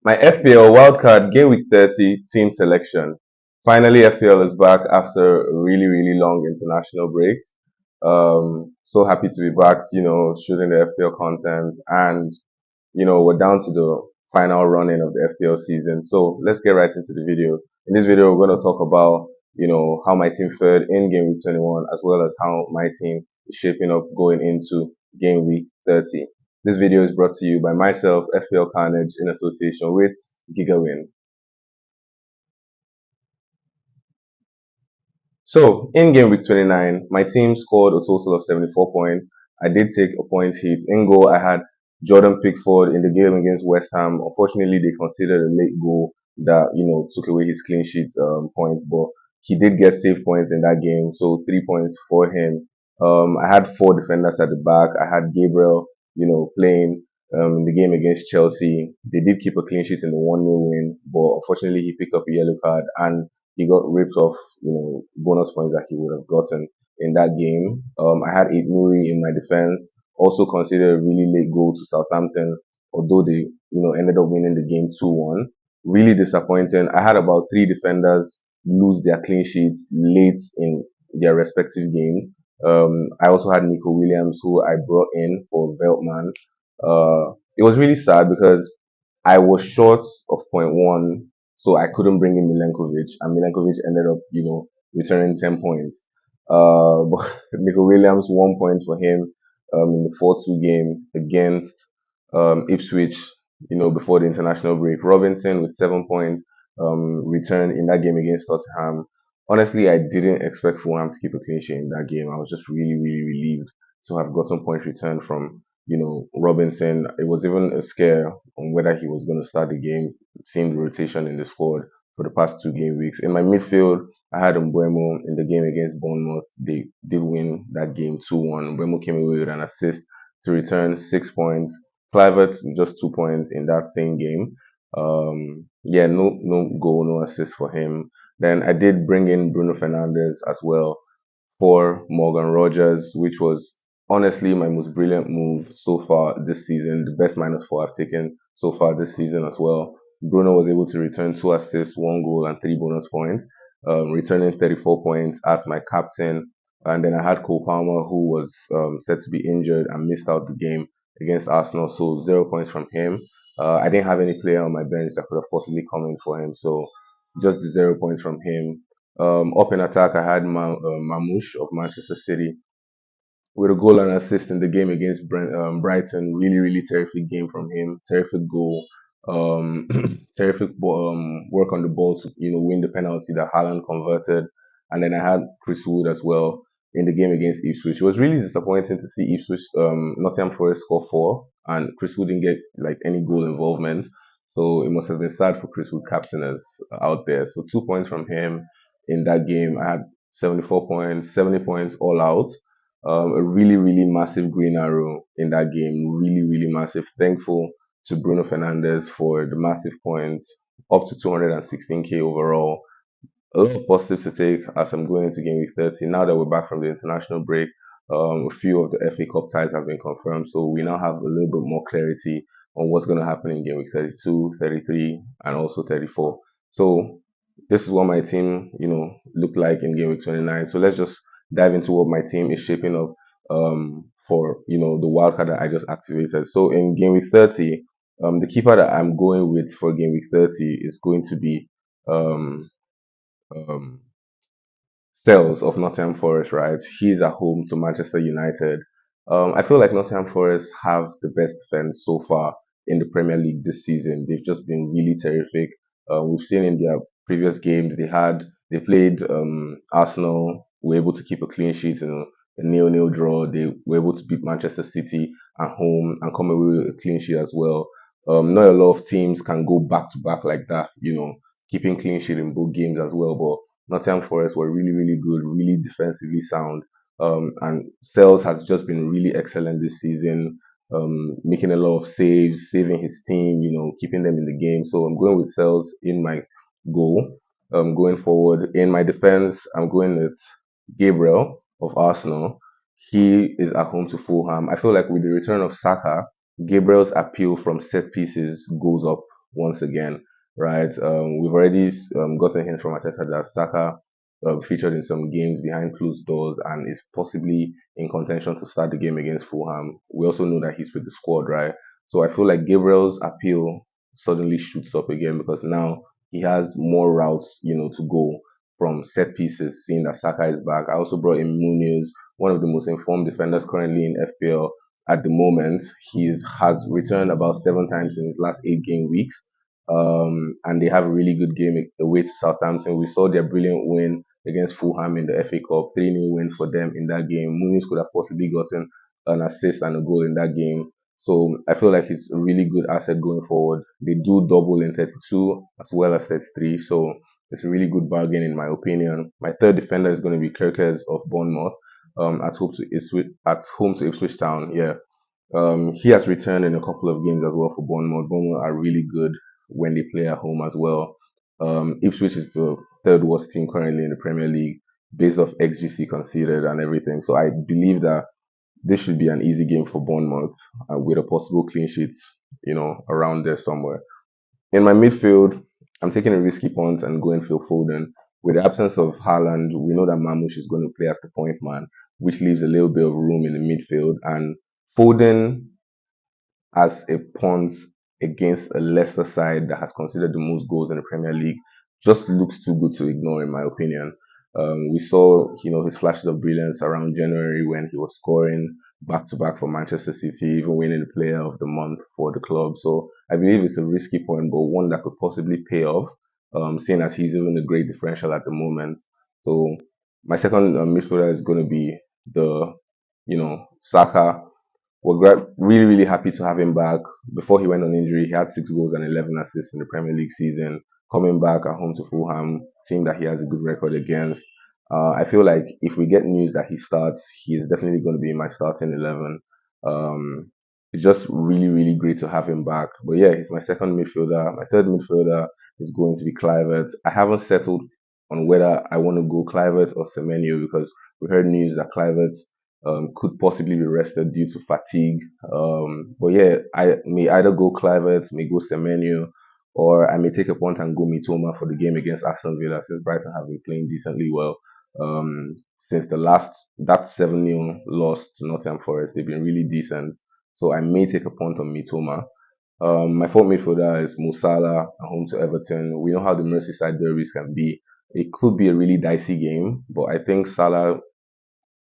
My FPL Wildcard Gameweek 30 team selection. Finally, FPL is back after a really, really long international break. So happy to be back, shooting the FPL content, and we're down to the final running of the FPL season. So let's get right into the video. In this video, we're going to talk about, how my team fared in Game Week 21, as well as how my team is shaping up going into Game Week 30. This video is brought to you by myself, FPL.CARNAGE, in association with GW30. So in game week 29, my team scored a total of 74 points. I did take a point hit. In goal, I had Jordan Pickford in the game against West Ham. Unfortunately, they considered a late goal that, took away his clean sheet points, but he did get save points in that game. So 3 points for him. I had four defenders at the back. I had Gabriel, playing in the game against Chelsea. They did keep a clean sheet in the 1-0 win, but unfortunately, he picked up a yellow card and he got ripped off, bonus points that he would have gotten in that game. I had Eight Muri in my defense. Also considered a really late goal to Southampton, although they, ended up winning the game 2-1. Really disappointing. I had about three defenders lose their clean sheets late in their respective games. I also had Nico Williams, who I brought in for Veltman. It was really sad because I was short of point one, so I couldn't bring in Milenkovic, and Milenkovic ended up, returning 10 points. But Nico Williams, 1 point for him in the 4-2 game against Ipswich, before the international break. Robinson with 7 points returned in that game against Tottenham. Honestly, I didn't expect Fulham to keep a clean sheet in that game. I was just really, really relieved to have gotten points returned from, Robinson. It was even a scare on whether he was going to start the game, seeing the rotation in the squad for the past two game weeks. In my midfield, I had Mbuemo in the game against Bournemouth. They did win that game 2-1. Mbuemo came away with an assist to return 6 points. Clivert just 2 points in that same game. Yeah, no goal, no assist for him. Then I did bring in Bruno Fernandes as well for Morgan Rogers, which was honestly my most brilliant move so far this season. The best -4 I've taken so far this season as well. Bruno was able to return two assists, one goal, and three bonus points, returning 34 points as my captain. And then I had Cole Palmer, who was said to be injured and missed out the game against Arsenal, so 0 points from him. I didn't have any player on my bench that could have possibly come in for him, so just the 0 points from him. Up in attack, I had Mamouche of Manchester City with a goal and assist in the game against Brighton. Really, really terrific game from him. Terrific goal. Terrific work on the ball to win the penalty that Haaland converted. And then I had Chris Wood as well in the game against Ipswich. It was really disappointing to see Ipswich, Nottingham Forest score four, and Chris Wood didn't get like any goal involvement. So it must have been sad for Chris Wood captain us out there. So 2 points from him in that game. I had 74 points, 70 points all out. A really, really massive green arrow in that game. Really, really massive. Thankful to Bruno Fernandes for the massive points, up to 216k overall. A lot of positives to take as I'm going into game week 30. Now that we're back from the international break, a few of the FA Cup ties have been confirmed, so we now have a little bit more clarity on what's going to happen in game week 32, 33, and also 34. So this is what my team, looked like in game week 29. So let's just dive into what my team is shaping up for, the wildcard that I just activated. So in game week 30, the keeper that I'm going with for game week 30 is going to be um, um, Stells of Nottingham Forest, right? He's at home to Manchester United. I feel like Nottingham Forest have the best defense so far in the Premier League this season. They've just been really terrific. We've seen in their previous games they played Arsenal, were able to keep a clean sheet in a nil-nil draw. They were able to beat Manchester City at home and come away with a clean sheet as well. Not a lot of teams can go back to back like that, keeping clean sheet in both games as well. But Nottingham Forest were really, really good, really defensively sound. And Sales has just been really excellent this season, making a lot of saves, saving his team, keeping them in the game. So I'm going with Sales in my goal. Going forward in my defense, I'm going with Gabriel of Arsenal. He is at home to Fulham. I feel like with the return of Saka, Gabriel's appeal from set pieces goes up once again, right? We've already gotten hints from Arteta that Saka featured in some games behind closed doors and is possibly in contention to start the game against Fulham. We also know that he's with the squad, right? So I feel like Gabriel's appeal suddenly shoots up again because now he has more routes, to go from set pieces, seeing that Saka is back. I also brought in Munoz, one of the most informed defenders currently in FPL at the moment. He has returned about 7 times in his last 8 game weeks. And they have a really good game away to Southampton. We saw their brilliant win against Fulham in the FA Cup, 3-0 win for them in that game. Munoz could have possibly gotten an assist and a goal in that game. So I feel like he's a really good asset going forward. They do double in 32 as well as 33. So it's a really good bargain in my opinion. My third defender is going to be Kirkers of Bournemouth at home to Ipswich Town. Yeah, he has returned in a couple of games as well for Bournemouth. Bournemouth are really good when they play at home as well. Ipswich is the third worst team currently in the Premier League based off XGC conceded and everything. So I believe that this should be an easy game for Bournemouth with a possible clean sheet, around there somewhere. In my midfield, I'm taking a risky punt and going Phil Foden. With the absence of Haaland, we know that Mamouche is going to play as the point man, which leaves a little bit of room in the midfield. And Foden as a punt against a Leicester side that has considered the most goals in the Premier League just looks too good to ignore, in my opinion. We saw, his flashes of brilliance around January when he was scoring back to back for Manchester City, even winning the Player of the Month for the club. So I believe it's a risky point, but one that could possibly pay off, seeing as he's even a great differential at the moment. So my second midfielder is going to be the, Saka. Really, really happy to have him back. Before he went on injury, he had 6 goals and 11 assists in the Premier League season. Coming back at home to Fulham, team that he has a good record against. I feel like if we get news that he starts, he is definitely going to be in my starting 11. It's just really, really great to have him back. But yeah, he's my second midfielder. My third midfielder is going to be Clivert. I haven't settled on whether I want to go Clivert or Semenyo because we heard news that Clivert could possibly be rested due to fatigue. But yeah, I may either go Clivert, may go Semenyo, or I may take a punt and go Mitoma for the game against Aston Villa since Brighton have been playing decently well. Since that 7-0 loss to Nottingham Forest, they've been really decent. So I may take a punt on Mitoma. My fourth midfielder is Mo Salah at home to Everton. We know how the Merseyside derbies can be. It could be a really dicey game, but I think Salah,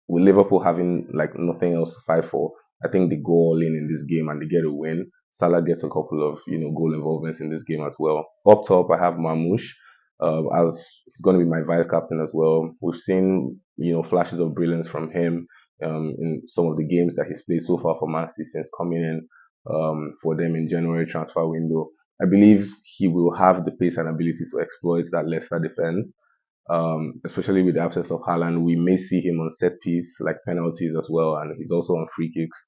with Liverpool having like nothing else to fight for, I think they go all in this game and they get a win. Salah gets a couple of goal involvements in this game as well. Up top, I have Mamouche. As he's going to be my vice captain as well. We've seen flashes of brilliance from him in some of the games that he's played so far for Man City since coming in for them in January transfer window. I believe he will have the pace and ability to exploit that Leicester defense, especially with the absence of Haaland. We may see him on set piece, like penalties as well, and he's also on free kicks.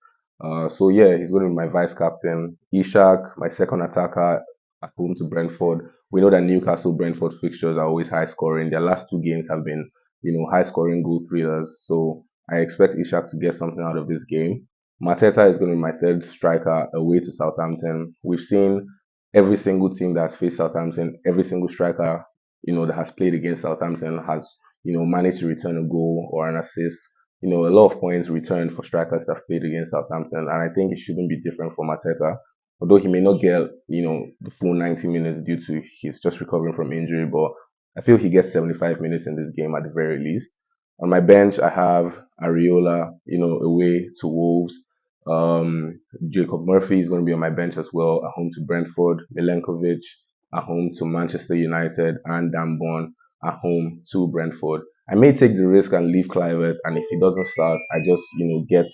So yeah, he's going to be my vice captain. Ishak, my second attacker at home to Brentford. We know that Newcastle Brentford fixtures are always high scoring. Their last 2 games have been, high scoring goal thrillers. So I expect Ishak to get something out of this game. Mateta is going to be my third striker away to Southampton. We've seen every single team that's faced Southampton, every single striker that has played against Southampton has, managed to return a goal or an assist. A lot of points returned for strikers that have played against Southampton, and I think it shouldn't be different for Mateta. Although he may not get, the full 90 minutes due to he's just recovering from injury, but I feel he gets 75 minutes in this game at the very least. On my bench, I have Ariola, away to Wolves. Jacob Murphy is going to be on my bench as well, at home to Brentford. Milenkovic at home to Manchester United, and Dambon at home to Brentford. I may take the risk and leave Clivert, and if he doesn't start, I just get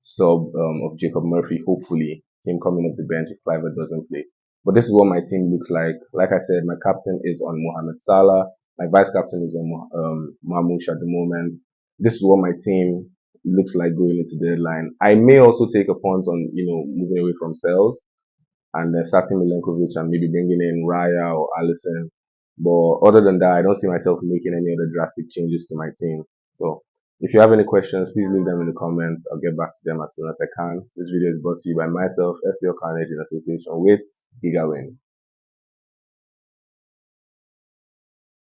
sub of Jacob Murphy. Hopefully, him coming off the bench if Clivert doesn't play. But this is what my team looks like. Like I said, my captain is on Mohamed Salah. My vice captain is on Mamouche at the moment. This is what my team looks like going into the deadline. I may also take a punt on moving away from sales and then starting Milenkovic and maybe bringing in Raya or Allison. But other than that, I don't see myself making any other drastic changes to my team. So if you have any questions, please leave them in the comments. I'll get back to them as soon as I can. This video is brought to you by myself, FPL Carnage, in association with GW30.